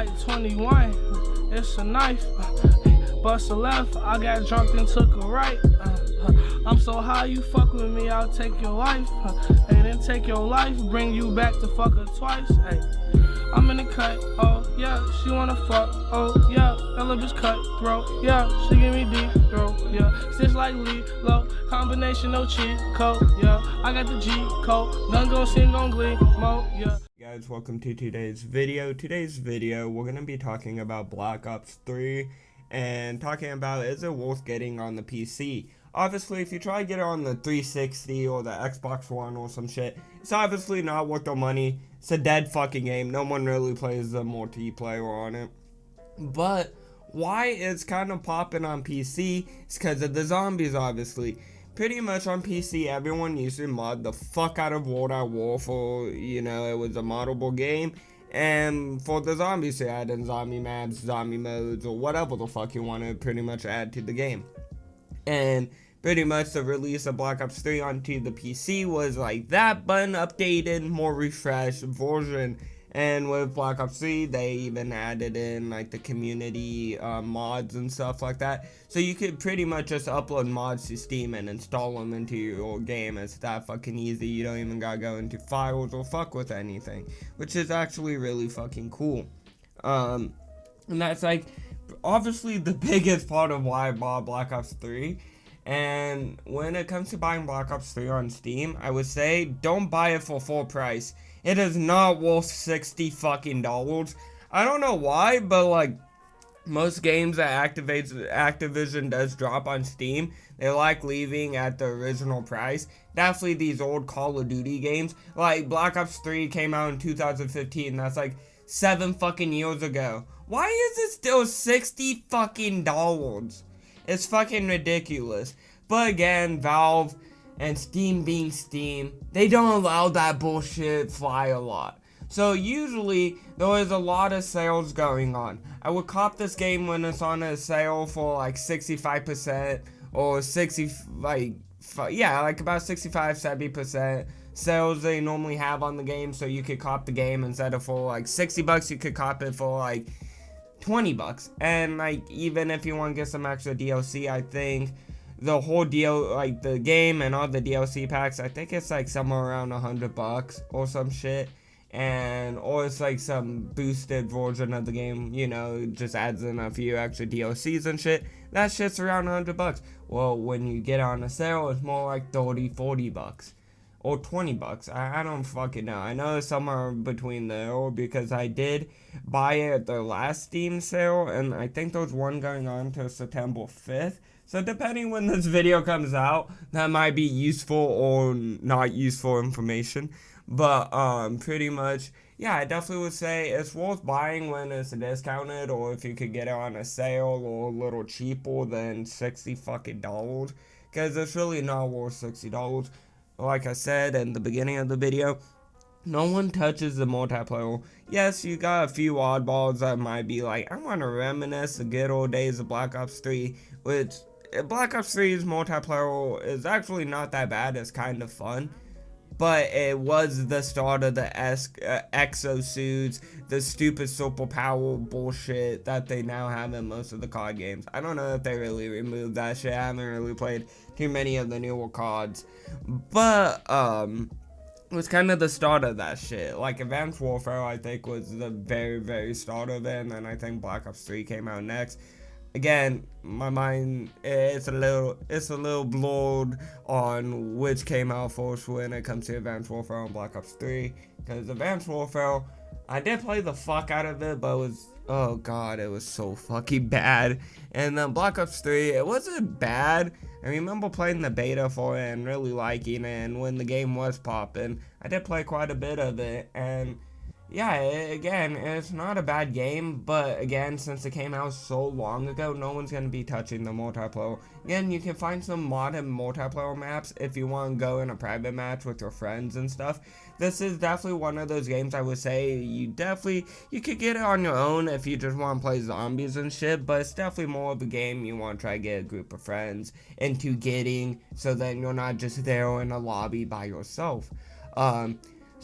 like 21, it's a knife. Bust a left, I got drunk and took a right. I'm so high, you fuck with me, I'll take your life. And then take your life, bring you back to fuck her twice. Ay. I'm in the cut, oh yeah, she wanna fuck, oh yeah, that little bitch cut throat, yeah, she give me deep throat, yeah, stitch like Lilo, combination no cheat code, yeah, I got the G code, gun gon' sing on glee mode, yeah. Guys, welcome to today's video. We're gonna be talking about Black Ops 3 and talking about, is it worth getting on the PC? Obviously, if you try to get it on the 360 or the Xbox One or some shit, it's obviously not worth the money. It's a dead fucking game. No one really plays the multiplayer on it. But why it's kind of popping on PC is because of the zombies, obviously. Pretty much on PC, everyone used to mod the fuck out of World at War for, you know, it was a moddable game. And for the zombies, they add in zombie maps, zombie modes, or whatever the fuck you want to pretty much add to the game. And pretty much the release of Black Ops 3 onto the PC was like that, but an updated, more refreshed version. And with Black Ops 3, they even added in like the community mods and stuff like that. So you could pretty much just upload mods to Steam and install them into your game. It's that fucking easy. You don't even gotta go into files or fuck with anything, which is actually really fucking cool. And that's like obviously the biggest part of why I bought Black Ops 3. And when it comes to buying Black Ops 3 on Steam, I would say don't buy it for full price. It is not worth $60 fucking dollars. I don't know why, but like most games that Activision does drop on Steam, they like leaving at the original price. Definitely these old Call of Duty games. Like Black Ops 3 came out in 2015. That's like 7 fucking years ago. Why is it still $60 fucking dollars? It's fucking ridiculous. But again, Valve and Steam being Steam, they don't allow that bullshit fly a lot. So usually there is a lot of sales going on. I would cop this game when it's on a sale for like 65% or 60, like about 65-70% sales they normally have on the game. So you could cop the game instead of for like $60, you could cop it for like $20. And like even if you want to get some extra DLC, I think the whole deal, like the game and all the DLC packs, I think it's like somewhere around $100 or some shit. And or it's like some boosted version of the game, you know, just adds in a few extra DLCs and shit. That shit's around $100. Well, when you get on a sale, it's more like $30-40 or $20. I don't fucking know. I know it's somewhere between there, because I did buy it at the last Steam sale, and I think there's one going on till September 5th. So depending when this video comes out, that might be useful or not useful information. But pretty much, yeah, I definitely would say it's worth buying when it's discounted, or if you could get it on a sale or a little cheaper than $60 fucking dollars, because it's really not worth $60. Like I said in the beginning of the video, no one touches the multiplayer. Yes, you got a few oddballs that might be like, I want to reminisce the good old days of Black Ops 3, which Black Ops 3's multiplayer is actually not that bad. It's kind of fun. But it was the start of the exosuits, the stupid superpower bullshit that they now have in most of the COD games. I don't know if they really removed that shit. I haven't really played too many of the newer CODs. But, it was kind of the start of that shit. Like, Advanced Warfare, I think, was the very, very start of it. And then I think Black Ops 3 came out next. Again, my mind, it's a little blurred on which came out first when it comes to Advanced Warfare and Black Ops 3. Because Advanced Warfare, I did play the fuck out of it, but it was, oh god, it was so fucking bad. And then Black Ops 3, it wasn't bad. I remember playing the beta for it and really liking it, and when the game was popping, I did play quite a bit of it, and yeah, again, it's not a bad game, but again, since it came out so long ago, no one's going to be touching the multiplayer. Again, you can find some modern multiplayer maps if you want to go in a private match with your friends and stuff. This is definitely one of those games I would say you could get it on your own if you just want to play zombies and shit, but it's definitely more of a game you want to try to get a group of friends into getting, so that you're not just there in a lobby by yourself.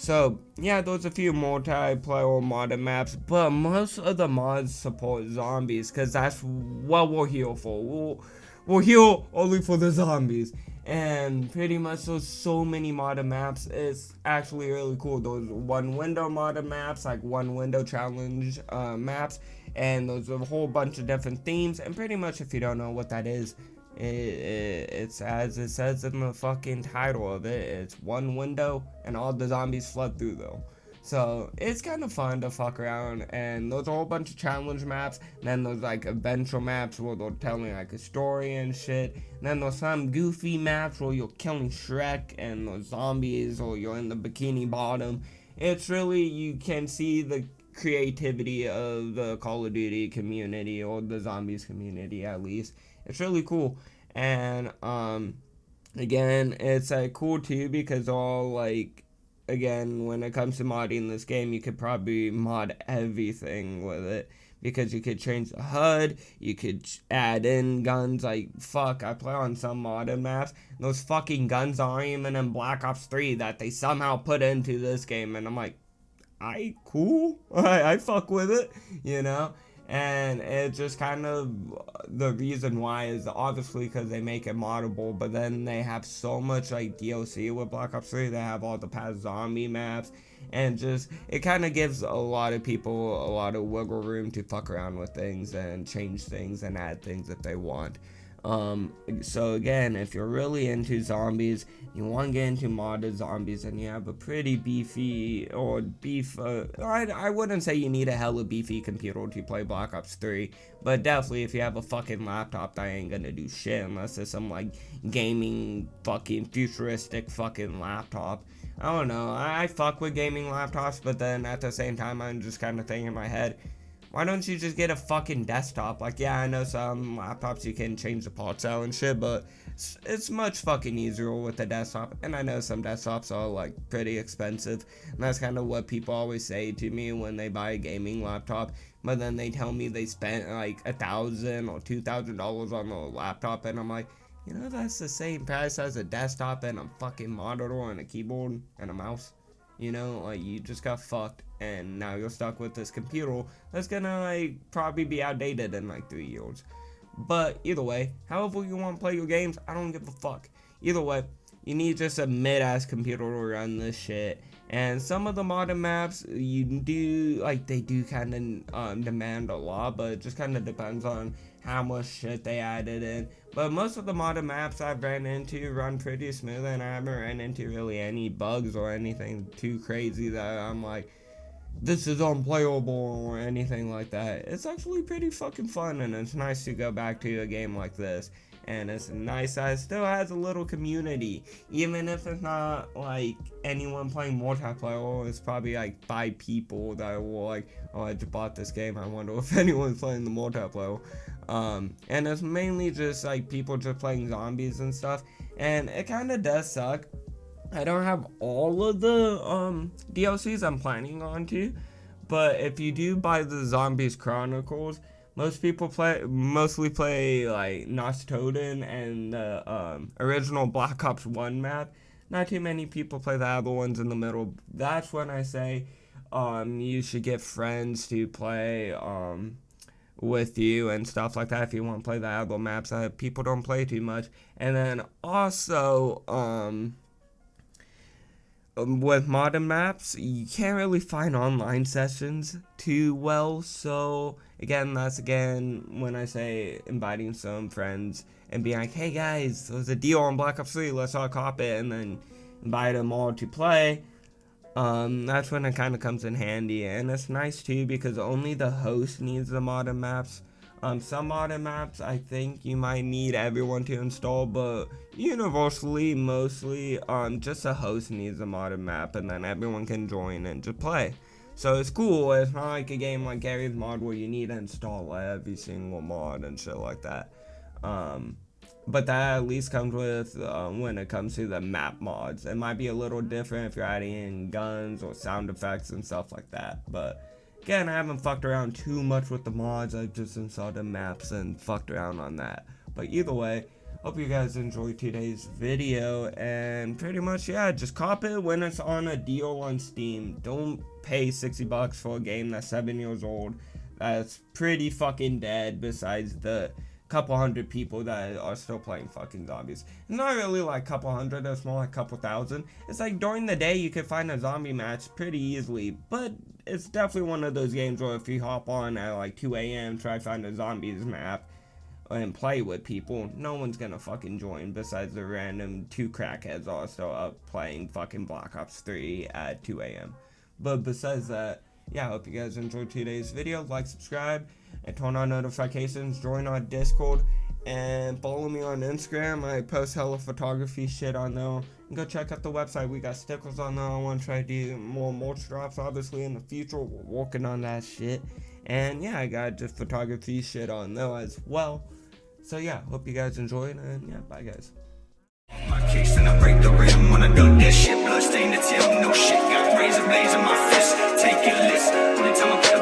So yeah, there's a few multiplayer modded maps, but most of the mods support zombies because that's what we're here for. We're here only for the zombies. And pretty much there's so many modded maps. It's actually really cool. Those one window modded maps, like one window challenge maps, and there's a whole bunch of different themes. And pretty much if you don't know what that is, it's as it says in the fucking title of it. It's one window and all the zombies flood through though. So it's kind of fun to fuck around, and there's a whole bunch of challenge maps, and then there's like adventure maps where they're telling like a story and shit, and then there's some goofy maps where you're killing Shrek and there's zombies, or you're in the Bikini Bottom. It's really, you can see the creativity of the Call of Duty community, or the zombies community at least. It's really cool. And again, it's cool too because all like, again, when it comes to modding this game, you could probably mod everything with it, because you could change the HUD, you could add in guns. Like, fuck, I play on some modded maps, those fucking guns aren't even in Black Ops 3 that they somehow put into this game, and I'm like, cool, I fuck with it, you know. And it's just kind of, the reason why is obviously because they make it moddable, but then they have so much like DLC with Black Ops 3. They have all the past zombie maps, and just, it kind of gives a lot of people a lot of wiggle room to fuck around with things and change things and add things if they want. So again, if you're really into zombies, you want to get into modded zombies, and you have a pretty beefy, or I wouldn't say you need a hella beefy computer to play Black Ops 3, but definitely if you have a fucking laptop, that ain't gonna do shit unless it's some like gaming fucking futuristic fucking laptop. I don't know, I fuck with gaming laptops, but then at the same time I'm just kind of thinking in my head, why don't you just get a fucking desktop? Like, yeah, I know some laptops you can change the parts out and shit, but it's much fucking easier with a desktop. And I know some desktops are like pretty expensive, and that's kind of what people always say to me when they buy a gaming laptop. But then they tell me they spent like $1,000 or $2,000 on a laptop, and I'm like, you know, that's the same price as a desktop and a fucking monitor and a keyboard and a mouse. You know, like, you just got fucked, and now you're stuck with this computer that's gonna like probably be outdated in like 3 years. But either way, however you want to play your games, I don't give a fuck. Either way, you need just a mid-ass computer to run this shit. And some of the modern maps, you do, like, they do kind of demand a lot, but it just kind of depends on how much shit they added in. But most of the modern maps I've ran into run pretty smooth, and I haven't ran into really any bugs or anything too crazy that I'm like, this is unplayable or anything like that. It's actually pretty fucking fun, and it's nice to go back to a game like this. And it's nice that it still has a little community, even if it's not like anyone playing multiplayer. It's probably like 5 people that will like, oh, I just bought this game, I wonder if anyone's playing the multiplayer. And it's mainly just like people just playing zombies and stuff, and it kind of does suck. I don't have all of the DLCs I'm planning on to, but if you do buy the Zombies Chronicles, most people mostly play like Nostoden and the original Black Ops 1 map. Not too many people play the other ones in the middle. That's when I say you should get friends to play with you and stuff like that if you want to play the other maps that people don't play too much. And then also with modern maps, you can't really find online sessions too well. So again, that's when I say inviting some friends and being like, hey guys, there's a deal on Black Ops 3, let's all cop it, and then invite them all to play. That's when it kind of comes in handy, and it's nice too because only the host needs the modern maps. Some modern maps I think you might need everyone to install, but universally, mostly, just a host needs a modern map, and then everyone can join and just play. So it's cool. It's not like a game like Gary's Mod where you need to install every single mod and shit like that. But that at least comes with when it comes to the map mods. It might be a little different if you're adding in guns or sound effects and stuff like that, but again, I haven't fucked around too much with the mods. I've just installed the maps and fucked around on that. But either way, Hope you guys enjoyed today's video, and pretty much, yeah, just cop it when it's on a deal on Steam. Don't pay $60 for a game that's 7 years old. That's pretty fucking dead, besides the couple hundred people that are still playing fucking zombies. It's not really like couple hundred, it's more like couple thousand. It's like during the day you can find a zombie match pretty easily, but it's definitely one of those games where if you hop on at like 2 a.m. try to find a zombies map and play with people, no one's gonna fucking join besides the random 2 crackheads also up playing fucking Black Ops 3 at 2 a.m. But besides that, yeah, I hope you guys enjoyed today's video. Like, subscribe, and turn on notifications. Join our Discord, and follow me on Instagram. I post hella photography shit on there. And go check out the website. We got stickers on there. I want to try to do more merch drops, obviously, in the future. We're working on that shit. And yeah, I got just photography shit on there as well. So yeah, hope you guys enjoyed, and yeah, bye guys. My kicks and I break the rim when I duck that shit, blood stain the tip, no shit, got razor blades in my fist, take your list, only time I put